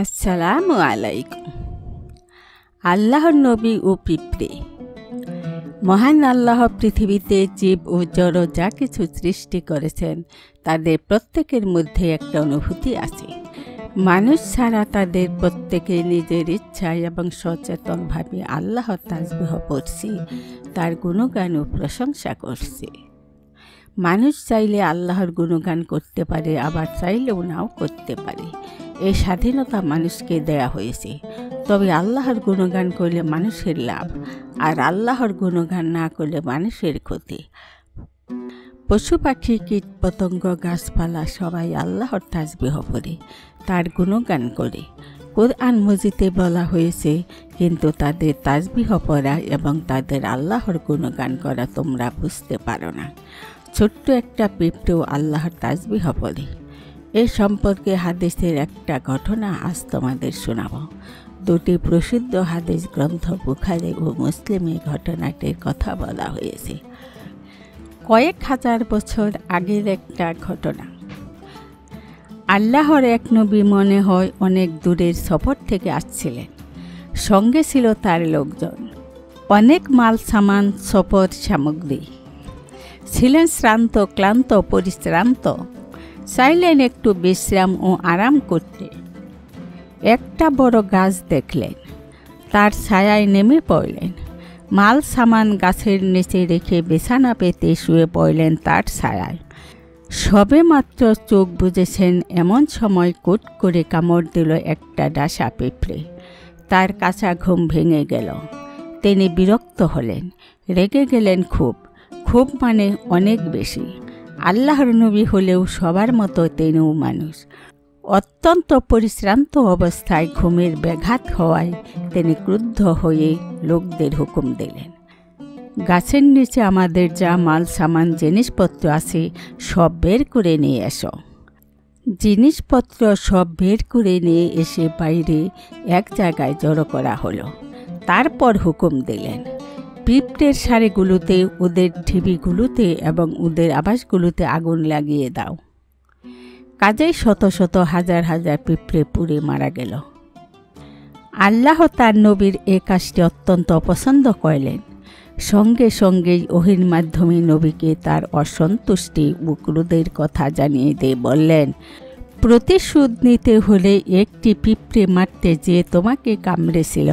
আসসালামু আলাইকুম। আল্লাহর নবী ও পিঁপড়ে। মহান আল্লাহ পৃথিবীতে জীব ও জড় যা কিছু সৃষ্টি করেছেন তাদের প্রত্যেকের মধ্যে একটা অনুভূতি আছে। মানুষ ছাড়া তাদের প্রত্যেকে নিজের ইচ্ছায় এবং সচেতনভাবে আল্লাহর তাসবিহ পড়ছে, তার গুণগান ও প্রশংসা করছে। মানুষ চাইলে আল্লাহর গুণগান করতে পারে, আবার চাইলেও নাও করতে পারে। এই স্বাধীনতা মানুষকে দেয়া হয়েছে। তবে আল্লাহর গুণগান করলে মানুষের লাভ, আর আল্লাহর গুণগান না করলে মানুষের ক্ষতি। পশু পাখি কীট পতঙ্গ গাছপালা সবাই আল্লাহর তাসবিহ পড়ে, তার গুণগান করে। কোরআন মজিদে বলা হয়েছে, কিন্তু তাদের তাসবিহ পড়া এবং তাদের আল্লাহর গুণগান করা তোমরা বুঝতে পারো না। ছোট্ট একটা পিঁপড়েও আল্লাহর তাসবিহ পড়ে। এ সম্পর্কে হাদিসের একটা ঘটনা আজ তোমাদের শোনাব। দুটি প্রসিদ্ধ হাদিস গ্রন্থ বুখারী ও মুসলিমে ঘটনাটির কথা বলা হয়েছে। কয়েক হাজার বছর আগের একটা ঘটনা। আল্লাহর এক নবী মনে হয় অনেক দূরের সফর থেকে আসছিলেন। সঙ্গে ছিল তার লোকজন, অনেক মাল সামান, সফর সামগ্রী। ছিলেন শ্রান্ত, ক্লান্ত, পরিশ্রান্ত। চাইলেন একটু বিশ্রাম ও আরাম করতে। একটা বড় গাছ দেখলেন, তার ছায়ায় নেমে পড়লেন। মাল সামান গাছের নিচে রেখে বিছানা পেতে শুয়ে পড়লেন তার ছায়ায়। সবে মাত্র চোখ বুজেছেন, এমন সময় কুট করে কামড় দিল একটা ডাসা পিঁপড়ে। তার কাঁচা ঘুম ভেঙে গেল। তিনি বিরক্ত হলেন, রেগে গেলেন খুব। খুব মানে অনেক বেশি। আল্লাহর নবী হলেও সবার মতো তিনিও মানুষ। অত্যন্ত পরিশ্রান্ত অবস্থায় ঘুমের ব্যাঘাত হওয়ায় তিনি ক্রুদ্ধ হয়ে লোকদের হুকুম দিলেন, গাছের নিচে আমাদের যা মাল সামান জিনিসপত্র আছে সব বের করে নিয়ে এসো। জিনিসপত্র সব বের করে নিয়ে এসে বাইরে এক জায়গায় জড়ো করা হলো। তারপর হুকুম দিলেন, পিঁপড়ের সারিগুলোতে, ওদের ঢিবিগুলোতে এবং ওদের আবাসগুলোতে আগুন লাগিয়ে দাও। কাজেই শত শত হাজার হাজার পিঁপড়ে পুড়ে মারা গেল। আল্লাহ তার নবীর এ কাজটি অত্যন্ত অপছন্দ করলেন। সঙ্গে সঙ্গেই ওহীর মাধ্যমে নবীকে তার অসন্তুষ্টি ও ক্রোধের কথা জানিয়ে দিয়ে বললেন, প্রতিশোধ নিতে হলে একটি পিঁপড়ে মারতে যে তোমাকে কামড়েছিল,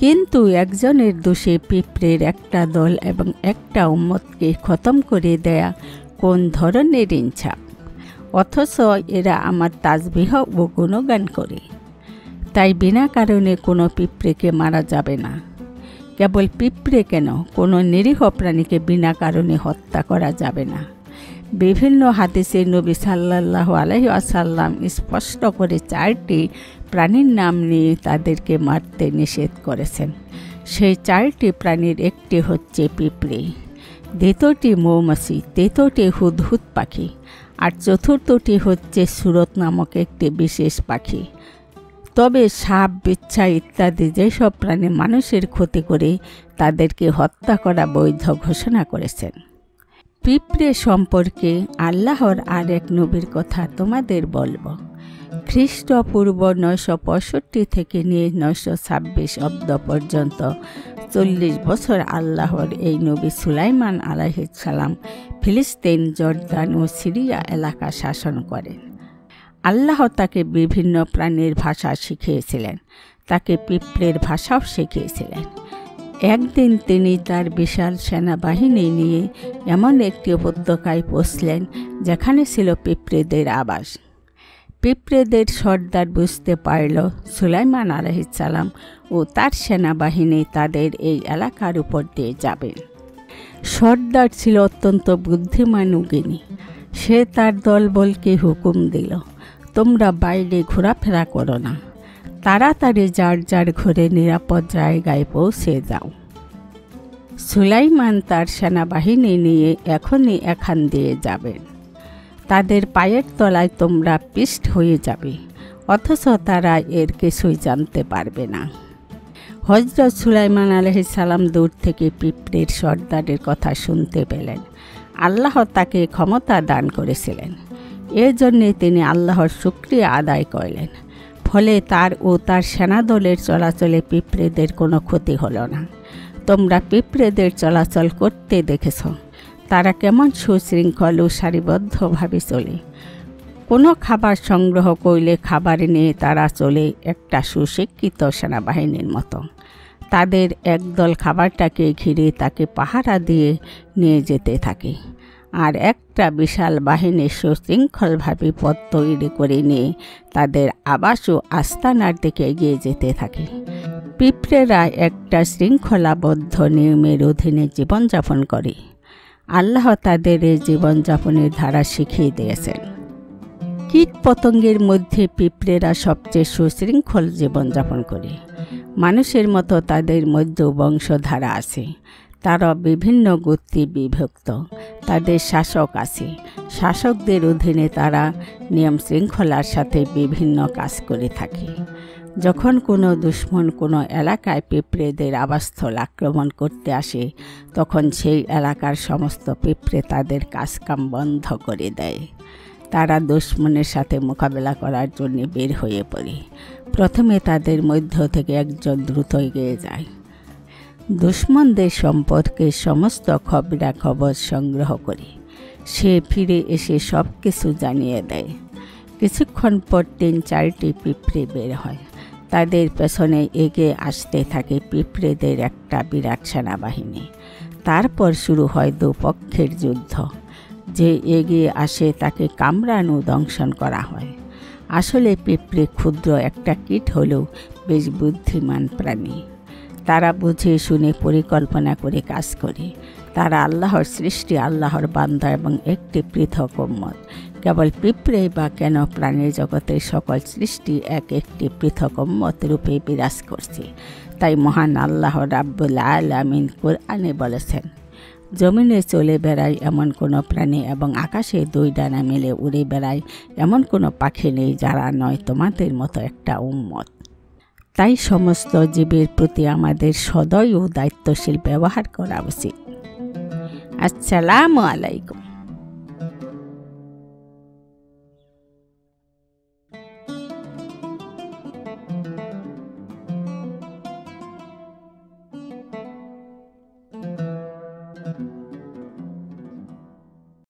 কিন্তু একজনের দোষে পিঁপড়ের একটা দল এবং একটা উম্মতকে খতম করে দেয়া কোন ধরনের ইনসাফ? অথচ এরা আমার তাসবিহ ও গুণগান করে। তাই বিনা কারণে কোনো পিঁপড়েকে মারা যাবে না। কেবল পিঁপড়ে কেন, কোনো নিরীহ প্রাণীকে বিনা কারণে হত্যা করা যাবে না। বিভিন্ন হাদিসে নবী সাল্লাল্লাহু আলাইহি ওয়াসাল্লাম স্পষ্ট করে 4টি প্রাণীর নাম নিয়ে তাদেরকে মারতে নিষেধ করেছেন। সেই 4টি প্রাণীর একটি হচ্ছে পিঁপড়ে, দ্বিতীয়টি মৌমাছি, তৃতীয়টি হুদহুদ পাখি, আর চতুর্থটি হচ্ছে সুরত নামক একটি বিশেষ পাখি। তবে সাপ, বিচ্ছা ইত্যাদি যেসব প্রাণী মানুষের ক্ষতি করে তাদেরকে হত্যা করা বৈধ ঘোষণা করেছেন। পিঁপড়ে সম্পর্কে আল্লাহর আর এক নবীর কথা তোমাদের বলবো। খ্রিস্টপূর্ব 965 থেকে নিয়ে 926 অব্দ পর্যন্ত 40 বছর আল্লাহর এই নবী সুলাইমান আলাইহিস সালাম ফিলিস্তিন, জর্দান ও সিরিয়া এলাকা শাসন করেন। আল্লাহ তাকে বিভিন্ন প্রাণীর ভাষা শিখিয়েছিলেন, তাকে পিঁপড়ের ভাষাও শিখিয়েছিলেন। একদিন তিনি তার বিশাল সেনাবাহিনী নিয়ে এমন একটি উপত্যকায় পৌঁছলেন যেখানে ছিল পিঁপড়েদের আবাস। পিঁপড়েদের সর্দার বুঝতে পারল সুলাইমান আলাইহিস সালাম ও তার সেনাবাহিনী তাদের এই এলাকার উপর দিয়ে যাবেন। সর্দার ছিল অত্যন্ত বুদ্ধিমান ও জ্ঞানী। সে তার দলবলকে হুকুম দিল, তোমরা বাইরে ঘোরাফেরা করো না, তাড়াতাড়ি যার যার ঘরে নিরাপদ জায়গায় পৌঁছে যাও। সুলাইমান তার সেনাবাহিনী নিয়ে এখনই এখান দিয়ে যাবেন। তাদের পায়ের তলায় তোমরা পিষ্ট হয়ে যাবে, অথচ তারা এর কিছুই জানতে পারবে না। হযরত সুলাইমান আলাইহিস সালাম দূর থেকে পিঁপড়ের সর্দারের কথা শুনতে পেলেন। আল্লাহ তাকে ক্ষমতা দান করেছিলেন। এজন্যে তিনি আল্লাহর শুকরিয়া আদায় করলেন। ফলে তার ও তার সেনাদলের চলাচলে পিঁপড়েদের কোনো ক্ষতি হলো না। তোমরা পিঁপড়েদের চলাচল করতে দেখেছ, তারা কেমন সুশৃঙ্খল ও সারিবদ্ধভাবে চলে। কোনো খাবার সংগ্রহ করলে খাবার নিয়ে তারা চলে একটা সুশিক্ষিত সেনাবাহিনীর মতো। তাদের একদল খাবারটাকে ঘিরে তাকে পাহারা দিয়ে নিয়ে যেতে থাকে, আর একটা বিশাল বাহিনী সুশৃঙ্খলভাবে পথ তৈরি করে নিয়ে তাদের আবাস ও আস্তানার দিকে এগিয়ে যেতে থাকে। পিঁপড়েরা একটা শৃঙ্খলাবদ্ধ নিয়মের অধীনে জীবনযাপন করে। আল্লাহ তাদের এই জীবনযাপনের ধারা শিখিয়ে দিয়েছেন। কীট পতঙ্গের মধ্যে পিঁপড়েরা সবচেয়ে সুশৃঙ্খল জীবনযাপন করে। মানুষের মতো তাদের মধ্যেও বংশধারা আছে। তারা বিভিন্ন গোত্রে বিভক্ত। তাদের শাসক আছে। শাসকদের অধীনে তারা নিয়ম শৃঙ্খলার সাথে বিভিন্ন কাজ করে থাকে। যখন কোনো দুশ্মন কোনো এলাকায় পিঁপড়েদের আবাসস্থল আক্রমণ করতে আসে, তখন সেই এলাকার সমস্ত পিঁপড়ে তাদের কাজকাম বন্ধ করে দেয়। তারা দুশ্মনের সাথে মোকাবেলা করার জন্য বের হয়ে পড়ে। প্রথমে তাদের মধ্য থেকে একজন দ্রুত এগিয়ে যায়। দুশ্মনদের সম্পর্কে সমস্ত খবরাখবর সংগ্রহ করে সে ফিরে এসে সব কিছু জানিয়ে দেয়। কিছুক্ষণ পর 3-4টি পিঁপড়ে বের হয়। তাদের পেছনে এগিয়ে আসতে থাকে পিঁপড়েদের একটা বিরাট সেনাবাহিনী। তারপর শুরু হয় দুপক্ষের যুদ্ধ। যে এগিয়ে আসে তাকে কামড়ানো দংশন করা হয়। আসলে পিঁপড়ে ক্ষুদ্র একটা কীট হলেও বেশ বুদ্ধিমান প্রাণী। তারা বুঝে শুনে পরিকল্পনা করে কাজ করে। তারা আল্লাহর সৃষ্টি, আল্লাহর বান্দা এবং একটি পৃথক উম্মত। কেবল পিঁপড়ে বা কেন প্রাণীর জগতের সকল সৃষ্টি এক একটি পৃথক উম্মত রূপে বিরাজ করছে। তাই মহান আল্লাহ রাব্বুল আলামিন কোরআনে বলেছেন, জমিনে চলে বেড়ায় এমন কোনো প্রাণী এবং আকাশে 2 ডানা মেলে উড়ে বেড়ায় এমন কোনো পাখি নেই যারা নয় তোমাদের মতো একটা উম্মত। তাই সমস্ত জীবের প্রতি আমাদের সদয় ও দায়িত্বশীল ব্যবহার করা উচিত। আসসালামু আলাইকুম।